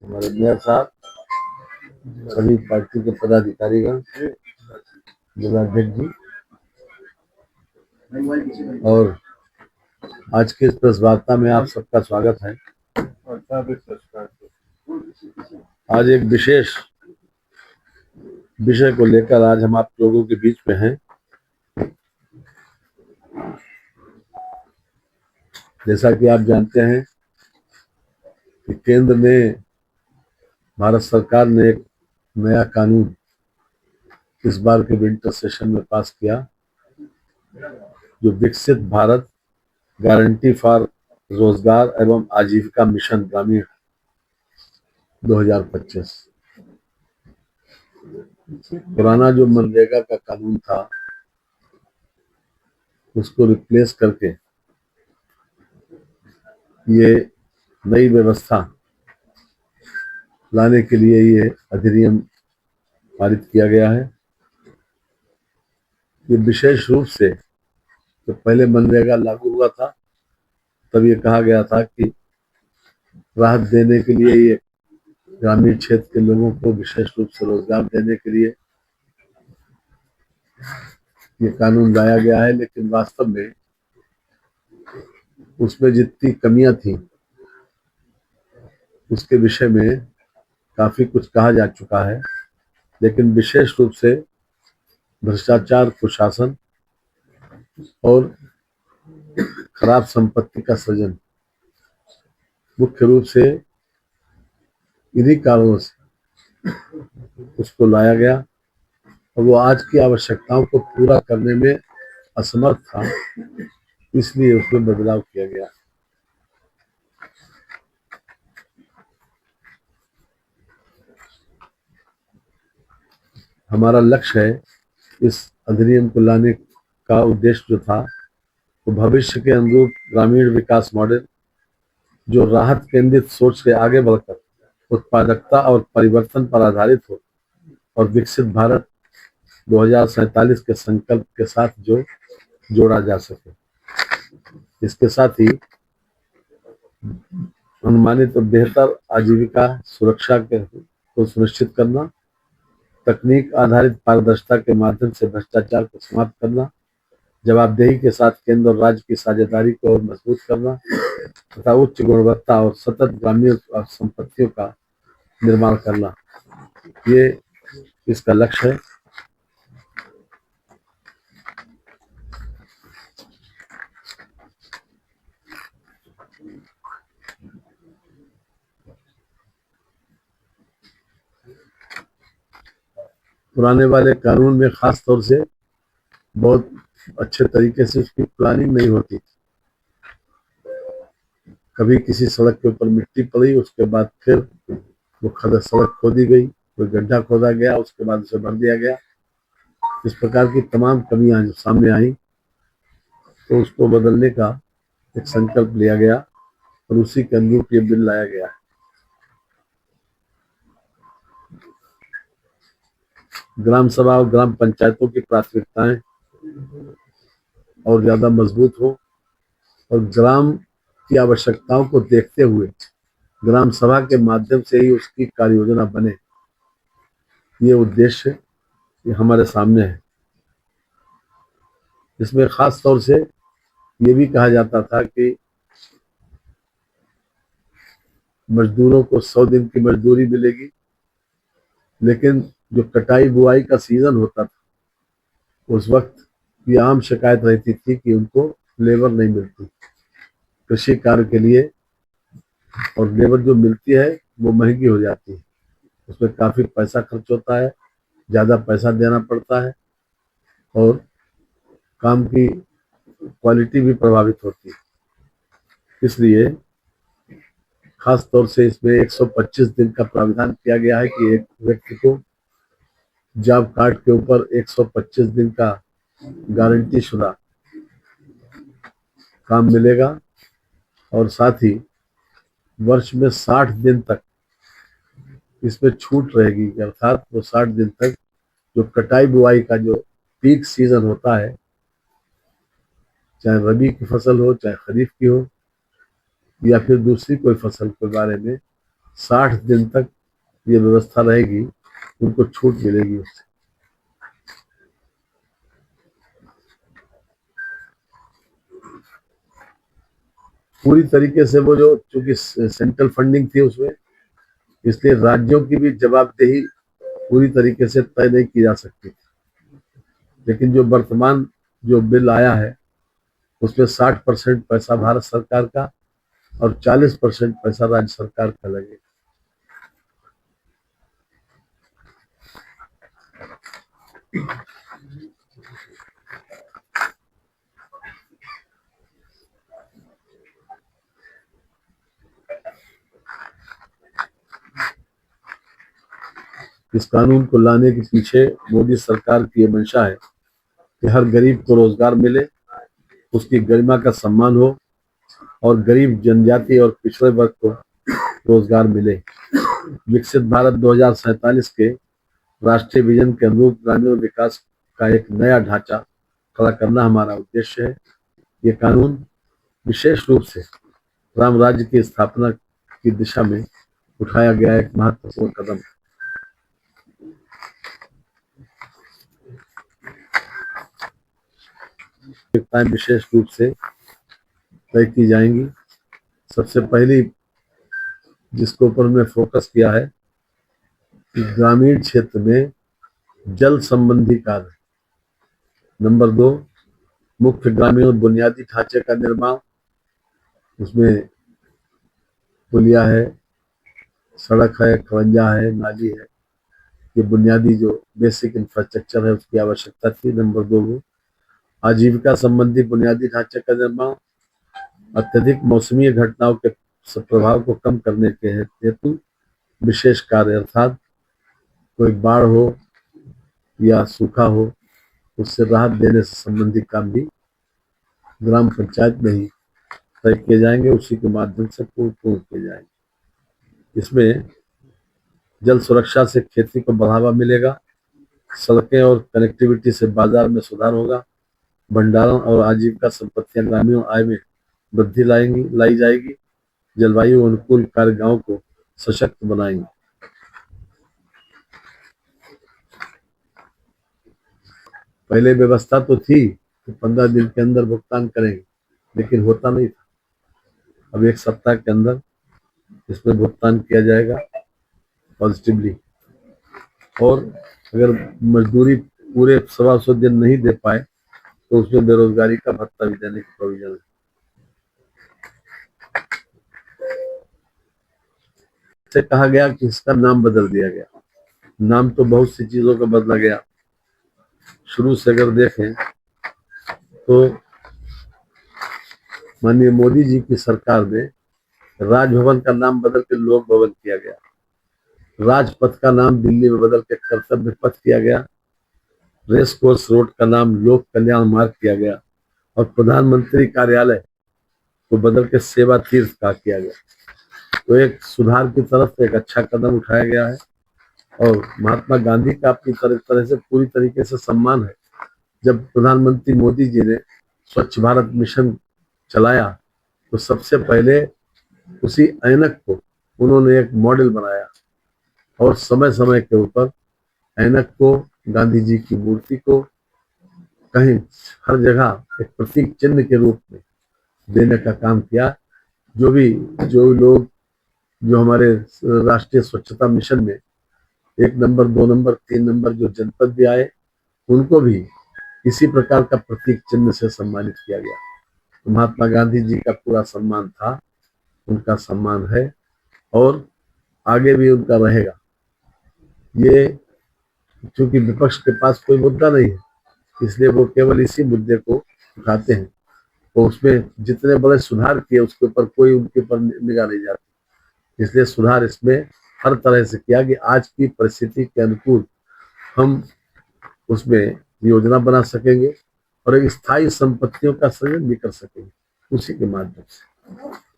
हमारे मेयर साहब, सभी पार्टी के पदाधिकारीगण, जिलाध्यक्ष जी और आज के इस प्रेस वार्ता में आप सबका स्वागत है। आज एक विशेष विषय को लेकर आज हम आप लोगों के बीच में हैं। जैसा कि आप जानते हैं कि केंद्र में भारत सरकार ने एक नया कानून इस बार के विंटर सेशन में पास किया, जो विकसित भारत गारंटी फॉर रोजगार एवं आजीविका मिशन ग्रामीण 2025। पुराना जो मनरेगा का कानून था उसको रिप्लेस करके ये नई व्यवस्था लाने के लिए ये अधिनियम पारित किया गया है। ये विशेष रूप से तो पहले मनरेगा लागू हुआ था तब ये कहा गया था कि राहत देने के लिए ये ग्रामीण क्षेत्र के लोगों को विशेष रूप से रोजगार देने के लिए ये कानून लाया गया है, लेकिन वास्तव में उसमें जितनी कमियां थी उसके विषय में काफी कुछ कहा जा चुका है, लेकिन विशेष रूप से भ्रष्टाचार, कुशासन और खराब संपत्ति का सृजन मुख्य रूप से इन्हीं कारणों से उसको लाया गया और वो आज की आवश्यकताओं को पूरा करने में असमर्थ था, इसलिए उसमें बदलाव किया गया। हमारा लक्ष्य है इस अधिनियम को लाने का उद्देश्य जो था वो भविष्य के अनुरूप ग्रामीण विकास मॉडल जो राहत केंद्रित सोच से आगे बढ़कर उत्पादकता और परिवर्तन पर आधारित हो और विकसित भारत 2047 के संकल्प के साथ जो जोड़ा जा सके। इसके साथ ही अनुमानित और बेहतर आजीविका सुरक्षा को सुनिश्चित करना, तकनीक आधारित पारदर्शिता के माध्यम से भ्रष्टाचार को समाप्त करना, जवाबदेही के साथ केंद्र और राज्य की साझेदारी को और मजबूत करना तथा उच्च गुणवत्ता और सतत ग्रामीण संपत्तियों का निर्माण करना, ये इसका लक्ष्य है। पुराने वाले कानून में खास तौर से बहुत अच्छे तरीके से उसकी प्लानिंग नहीं होती। कभी किसी सड़क के ऊपर मिट्टी पड़ी, उसके बाद फिर वो सड़क खोदी गई, कोई गड्ढा खोदा गया, उसके बाद उसे भर दिया गया। इस प्रकार की तमाम कमियां जो सामने आई तो उसको बदलने का एक संकल्प लिया गया और उसी के अनुरूप ये बिल लाया गया। ग्राम सभा और ग्राम पंचायतों की प्राथमिकताएं और ज्यादा मजबूत हो और ग्राम की आवश्यकताओं को देखते हुए ग्राम सभा के माध्यम से ही उसकी कार्य योजना बने, ये उद्देश्य ये हमारे सामने है। इसमें खास तौर से ये भी कहा जाता था कि मजदूरों को 100 दिन की मजदूरी मिलेगी, लेकिन जो कटाई बुआई का सीजन होता था उस वक्त ये आम शिकायत रहती थी कि उनको लेबर नहीं मिलती कृषि कार्य के लिए, और लेबर जो मिलती है वो महंगी हो जाती है, उसमें काफी पैसा खर्च होता है, ज्यादा पैसा देना पड़ता है और काम की क्वालिटी भी प्रभावित होती है। इसलिए खास तौर से इसमें 125 दिन का प्रावधान किया गया है कि एक व्यक्ति को जॉब कार्ड के ऊपर 125 दिन का गारंटी शुदा काम मिलेगा और साथ ही वर्ष में 60 दिन तक इसमें छूट रहेगी, अर्थात वो 60 दिन तक जो कटाई बुआई का जो पीक सीजन होता है, चाहे रबी की फसल हो, चाहे खरीफ की हो या फिर दूसरी कोई फसल के बारे में, 60 दिन तक ये व्यवस्था रहेगी, उनको छूट मिलेगी उससे। पूरी तरीके से वो जो चूंकि सेंट्रल फंडिंग थी उसमें, इसलिए राज्यों की भी जवाबदेही पूरी तरीके से तय नहीं की जा सकती। लेकिन जो वर्तमान जो बिल आया है उसमें 60% पैसा भारत सरकार का और 40% पैसा राज्य सरकार का लगेगा। इस कानून को लाने के पीछे मोदी सरकार की ये मंशा है कि हर गरीब को रोजगार मिले, उसकी गरिमा का सम्मान हो और गरीब जनजाति और पिछड़े वर्ग को रोजगार मिले। विकसित भारत 2047 के राष्ट्रीय विजन के अनुरूप ग्रामीण विकास का एक नया ढांचा खड़ा करना हमारा उद्देश्य है। ये कानून विशेष रूप से राम राज्य की स्थापना की दिशा में उठाया गया एक महत्वपूर्ण कदम है। विशेष रूप से तय की जाएंगी। सबसे पहली जिसके ऊपर हमने फोकस किया है कि ग्रामीण क्षेत्र में जल संबंधी कार्य। नंबर 2, मुख्य ग्रामीण बुनियादी ढांचे का निर्माण, उसमें पुलिया है, सड़क है, खवंजा है, नाली है, ये बुनियादी जो बेसिक इंफ्रास्ट्रक्चर है उसकी आवश्यकता थी। नंबर 2, आजीविका संबंधी बुनियादी ढांचे का निर्माण, अत्यधिक मौसमी घटनाओं के प्रभाव को कम करने के हेतु विशेष कार्य, अर्थात कोई बाढ़ हो या सूखा हो उससे राहत देने से संबंधित काम भी ग्राम पंचायत में ही तय किए जाएंगे, उसी के माध्यम से पूर्ण किए जाएंगे। इसमें जल सुरक्षा से खेती को बढ़ावा मिलेगा, सड़कें और कनेक्टिविटी से बाजार में सुधार होगा, भंडारण और आजीविका संपत्तियां ग्रामीण आय में वृद्धि लाई जाएगी, जलवायु अनुकूल कार्य गांव को सशक्त बनाएंगे। पहले व्यवस्था तो थी कि 15 दिन के अंदर भुगतान करेंगे, लेकिन होता नहीं था। अब 1 सप्ताह के अंदर इसमें भुगतान किया जाएगा पॉजिटिवली। और अगर मजदूरी पूरे 125 दिन नहीं दे पाए तो उसमें बेरोजगारी का भत्ता भी देने की प्रोविजन है। से कहा गया कि इसका नाम बदल दिया गया। नाम तो बहुत सी चीजों का बदला गया। शुरू से अगर देखें तो माननीय मोदी जी की सरकार में राजभवन का नाम बदल के लोक भवन किया गया, राजपथ का नाम दिल्ली में बदल के कर्तव्य पथ किया गया, रेस कोर्स रोड का नाम लोक कल्याण मार्ग किया गया और प्रधानमंत्री कार्यालय को बदल के सेवा तीर्थ का किया गया। तो एक सुधार की तरफ एक अच्छा कदम उठाया गया है और महात्मा गांधी का अपनी तरह से पूरी तरीके से सम्मान है। जब प्रधानमंत्री मोदी जी ने स्वच्छ भारत मिशन चलाया तो सबसे पहले उसी ऐनक को उन्होंने एक मॉडल बनाया और समय समय के ऊपर ऐनक को, गांधी जी की मूर्ति को कहीं हर जगह एक प्रतीक चिन्ह के रूप में देने का काम किया। जो लोग जो हमारे राष्ट्रीय स्वच्छता मिशन में 1 नंबर, 2 नंबर, 3 नंबर जो जनपद भी आए उनको भी इसी प्रकार का प्रतीक चिन्ह से सम्मानित किया गया। तो महात्मा गांधी जी का पूरा सम्मान था, उनका सम्मान है और आगे भी उनका रहेगा। ये चूंकि विपक्ष के पास कोई मुद्दा नहीं है इसलिए वो केवल इसी मुद्दे को उठाते हैं, तो उसमें जितने बड़े सुधार किए उसके ऊपर कोई उनके ऊपर निगाह नहीं जाती। इसलिए सुधार इसमें हर तरह से किया कि आज की परिस्थिति के अनुकूल हम उसमें योजना बना सकेंगे और एक स्थायी संपत्तियों का सृजन भी कर सकेंगे उसी के माध्यम से।